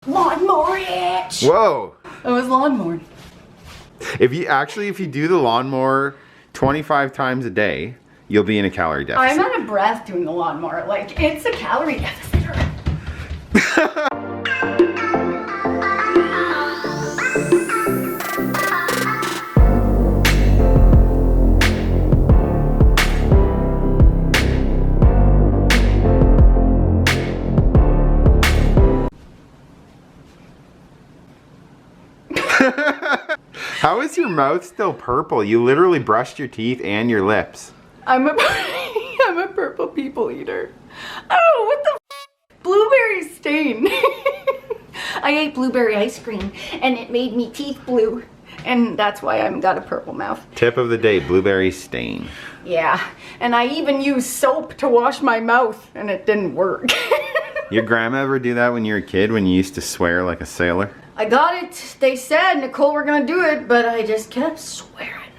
lawnmower it. Whoa. I was lawnmowing. If you do the lawnmower 25 times a day, you'll be in a calorie deficit. I'm out of breath doing the lawnmower. Like, it's a calorie deficit. How is your mouth still purple? You literally brushed your teeth and your lips. I'm a purple people eater. Oh, what the blueberry stain. I ate blueberry ice cream and it made me teeth blue. And that's why I've got a purple mouth. Tip of the day, blueberry stain. Yeah, and I even used soap to wash my mouth and it didn't work. Your grandma ever do that when you were a kid, when you used to swear like a sailor? I got it. They said, Nicole, we're gonna do it, but I just kept swearing.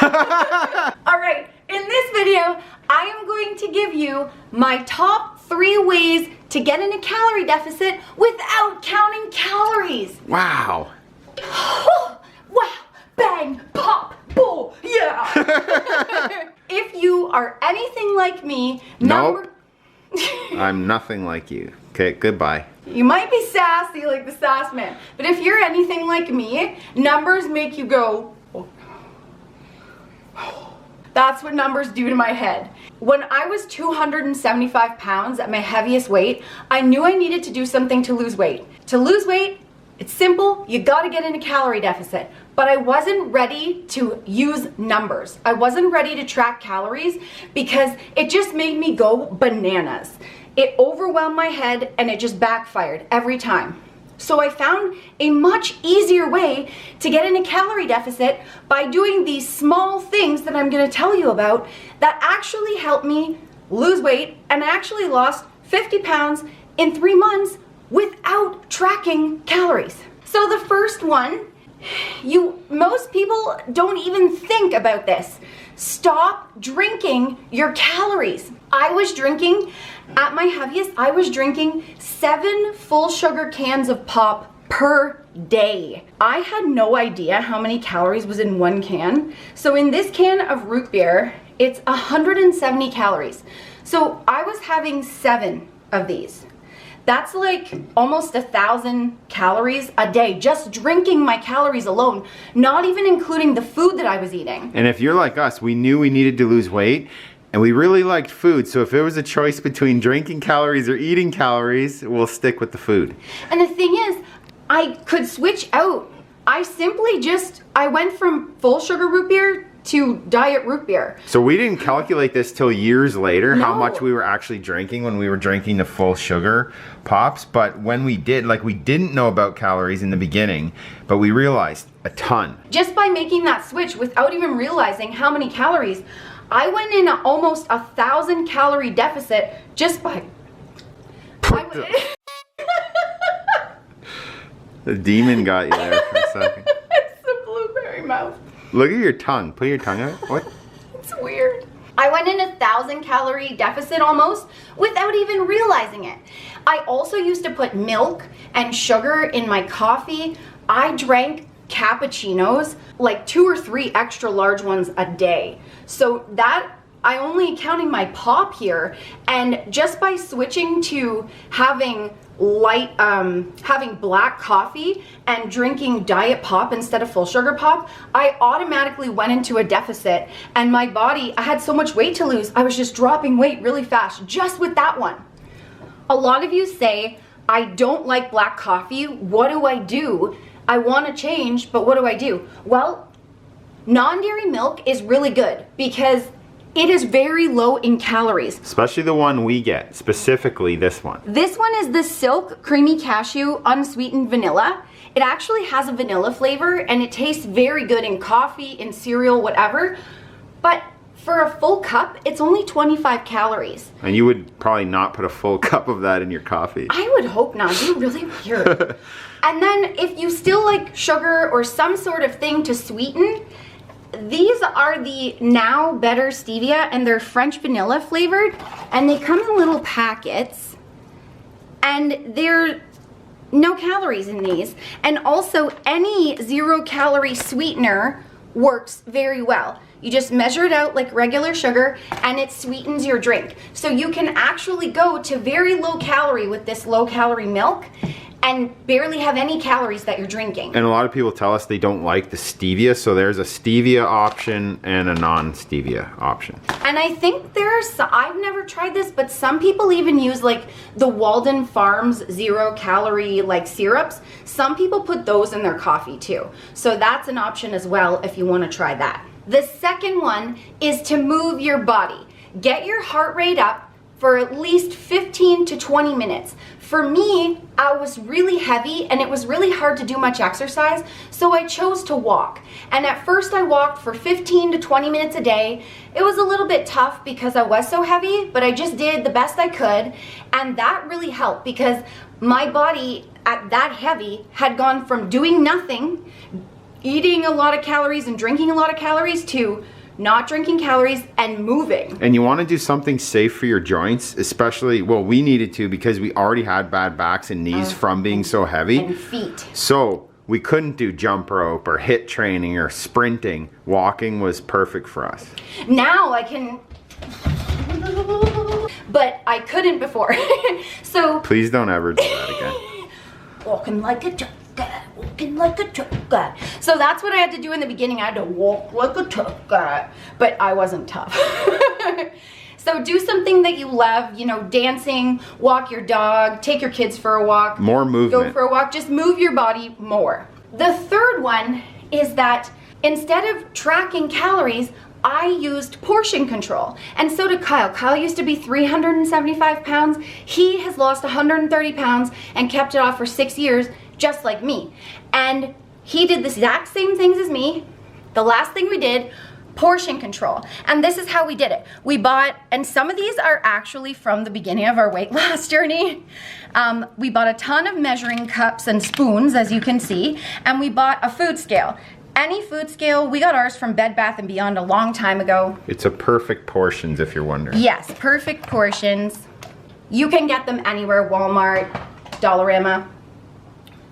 All right, in this video, I am going to give you my top 3 ways to get in a calorie deficit without counting calories. Wow. Wow, bang, pop, bull, yeah. If you are anything like me, Nope. I'm nothing like you. Okay, goodbye. You might be sassy like the sass man, but if you're anything like me, numbers make you go, oh. That's what numbers do to my head. When I was 275 pounds at my heaviest weight, I knew I needed to do something to lose weight. To lose weight, it's simple, you gotta get in a calorie deficit. But I wasn't ready to use numbers. I wasn't ready to track calories because it just made me go bananas. It overwhelmed my head and it just backfired every time. So I found a much easier way to get in a calorie deficit by doing these small things that I'm gonna tell you about that actually helped me lose weight, and I actually lost 50 pounds in 3 months without tracking calories. So the first one, most people don't even think about this. Stop drinking your calories. I was drinking, at my heaviest, I was drinking 7 full sugar cans of pop per day. I had no idea how many calories was in 1 can. So in this can of root beer, it's 170 calories. So I was having 7 of these. That's like almost 1,000 calories a day, just drinking my calories alone, not even including the food that I was eating. And if you're like us, we knew we needed to lose weight and we really liked food. So if it was a choice between drinking calories or eating calories, we'll stick with the food. And the thing is, I could switch out. I went from full sugar root beer to diet root beer. So we didn't calculate this till years later, how No. much we were actually drinking when we were drinking the full sugar pops. But when we did, we didn't know about calories in the beginning, but we realized a ton. Just by making that switch without even realizing how many calories, I went in almost 1,000 calorie deficit just by... The demon got you there for a second. It's the blueberry mouth. Look at your tongue. Put your tongue out. What? It's weird. I went in 1,000 calorie deficit almost without even realizing it. I also used to put milk and sugar in my coffee. I drank cappuccinos, like 2 or 3 extra large ones a day. So that, I only counting my pop here, and just by switching to having having black coffee and drinking diet pop instead of full sugar pop, I automatically went into a deficit, and my body, I had so much weight to lose, I was just dropping weight really fast just with that one. A lot of you say, I don't like black coffee, what do I do? I want to change, but what do I do? Well, non-dairy milk is really good because it is very low in calories. Especially the one we get, specifically this one. This one is the Silk Creamy Cashew Unsweetened Vanilla. It actually has a vanilla flavor and it tastes very good in coffee, in cereal, whatever. But for a full cup, it's only 25 calories. And you would probably not put a full cup of that in your coffee. I would hope not. It'd be really weird. And then if you still like sugar or some sort of thing to sweeten, these are the Now Better Stevia, and they're French vanilla flavored, and they come in little packets, and they're no calories in these. And also any 0-calorie sweetener works very well. You just measure it out like regular sugar and it sweetens your drink. So you can actually go to very low calorie with this low calorie milk and barely have any calories that you're drinking. And a lot of people tell us they don't like the stevia, so there's a stevia option and a non-stevia option. And I think I've never tried this, but some people even use like the Walden Farms 0-calorie like syrups. Some people put those in their coffee too. So that's an option as well if you want to try that. The second one is to move your body. Get your heart rate up for at least 15 to 20 minutes. For me, I was really heavy and it was really hard to do much exercise, so I chose to walk. And at first I walked for 15 to 20 minutes a day. It was a little bit tough because I was so heavy, but I just did the best I could, and that really helped because my body at that heavy had gone from doing nothing, eating a lot of calories and drinking a lot of calories, to not drinking calories and moving. And you want to do something safe for your joints, especially, well, we needed to because we already had bad backs and knees from being so heavy. And feet. So we couldn't do jump rope or HIIT training or sprinting. Walking was perfect for us. Now I can, but I couldn't before. So Please don't ever do that again. walking like a trucker, walking like a trucker. So that's what I had to do in the beginning. I had to walk like a trucker, but I wasn't tough. So do something that you love, you know, dancing, walk your dog, take your kids for a walk. More movement. Go for a walk, just move your body more. The third one is that instead of tracking calories, I used portion control. And so did Kyle. Kyle used to be 375 pounds. He has lost 130 pounds and kept it off for 6 years, just like me. And he did the exact same things as me. The last thing we did, portion control. And this is how we did it. We bought, and some of these are actually from the beginning of our weight loss journey. We bought a ton of measuring cups and spoons, as you can see, and we bought a food scale. Any food scale, we got ours from Bed Bath & Beyond a long time ago. It's a perfect portions if you're wondering. Yes, perfect portions. You can get them anywhere, Walmart, Dollarama.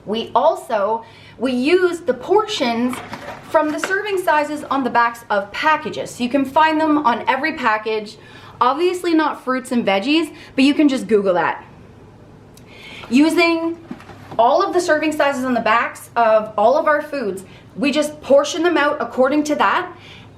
We use the portions from the serving sizes on the backs of packages. So you can find them on every package. Obviously not fruits and veggies, but you can just Google that. Using all of the serving sizes on the backs of all of our foods, we just portion them out according to that,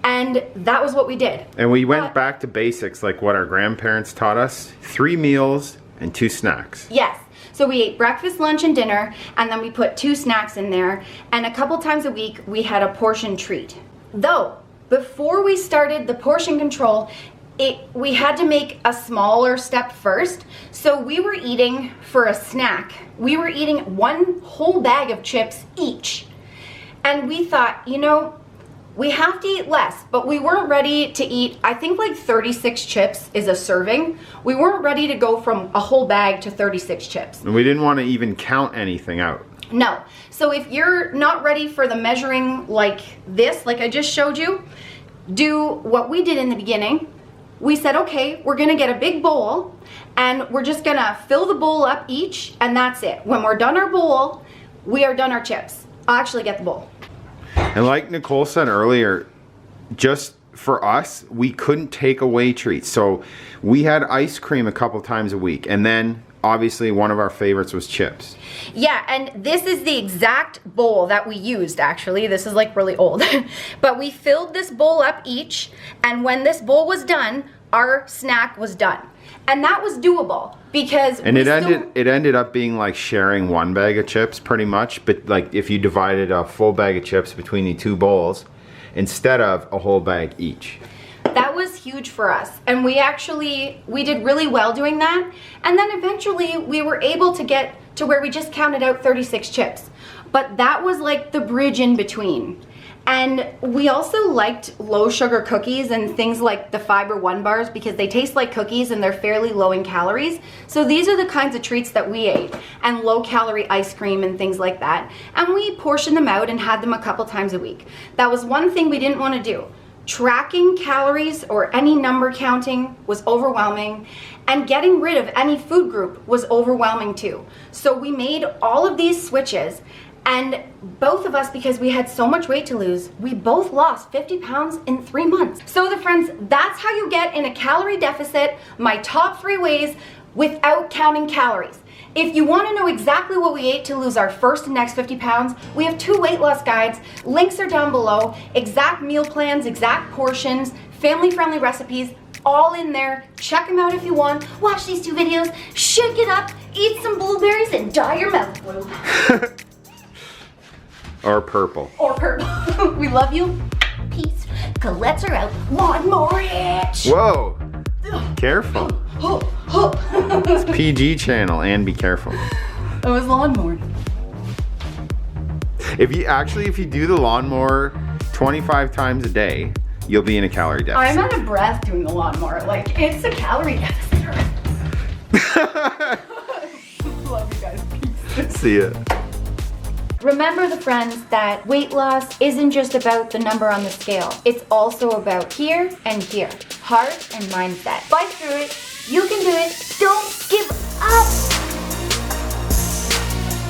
and that was what we did. And we went back to basics like what our grandparents taught us. 3 meals and 2 snacks. Yes. So we ate breakfast, lunch, and dinner, and then we put 2 snacks in there, and a couple times a week we had a portion treat. Though, before we started the portion control, we had to make a smaller step first. So we were eating, for a snack, we were eating 1 whole bag of chips each. And we thought, you know, we have to eat less, but we weren't ready to eat, I think like 36 chips is a serving. We weren't ready to go from a whole bag to 36 chips. And we didn't want to even count anything out. No. So if you're not ready for the measuring like this, like I just showed you, do what we did in the beginning. We said, okay, we're gonna get a big bowl and we're just gonna fill the bowl up each, and that's it. When we're done our bowl, we are done our chips. I'll actually get the bowl. And like Nicole said earlier, just for us, we couldn't take away treats. So we had ice cream a couple times a week, and then obviously one of our favorites was chips. Yeah, and this is the exact bowl that we used, actually. This is like really old. But we filled this bowl up each, and when this bowl was done, our snack was done. And that was doable because it ended up being like sharing 1 bag of chips pretty much, but like if you divided a full bag of chips between the 2 bowls instead of a whole bag each. That was huge for us, and we did really well doing that. And then eventually we were able to get to where we just counted out 36 chips. But that was like the bridge in between. And we also liked low sugar cookies and things like the Fiber One bars because they taste like cookies and they're fairly low in calories. So these are the kinds of treats that we ate, and low calorie ice cream and things like that. And we portioned them out and had them a couple times a week. That was one thing we didn't want to do. Tracking calories or any number counting was overwhelming, and getting rid of any food group was overwhelming too. So we made all of these switches, and both of us, because we had so much weight to lose, we both lost 50 pounds in 3 months. So the friends, that's how you get in a calorie deficit, my top 3 ways without counting calories. If you want to know exactly what we ate to lose our first and next 50 pounds, we have 2 weight loss guides. Links are down below. Exact meal plans, exact portions, family-friendly recipes, all in there. Check them out if you want. Watch these 2 videos, shake it up, eat some blueberries, and dye your mouth blue. Or purple. Or purple. We love you. Peace. Colette's are out. Lawnmower it. Whoa. Careful. It's PG channel, and be careful. It was lawnmower. If you do the lawnmower 25 times a day, you'll be in a calorie deficit. I'm out of breath doing the lawnmower. Like, it's a calorie deficit. Love you guys. Peace. See ya. Remember, the friends, that weight loss isn't just about the number on the scale. It's also about here and here. Heart and mindset. Fight through it. You can do it.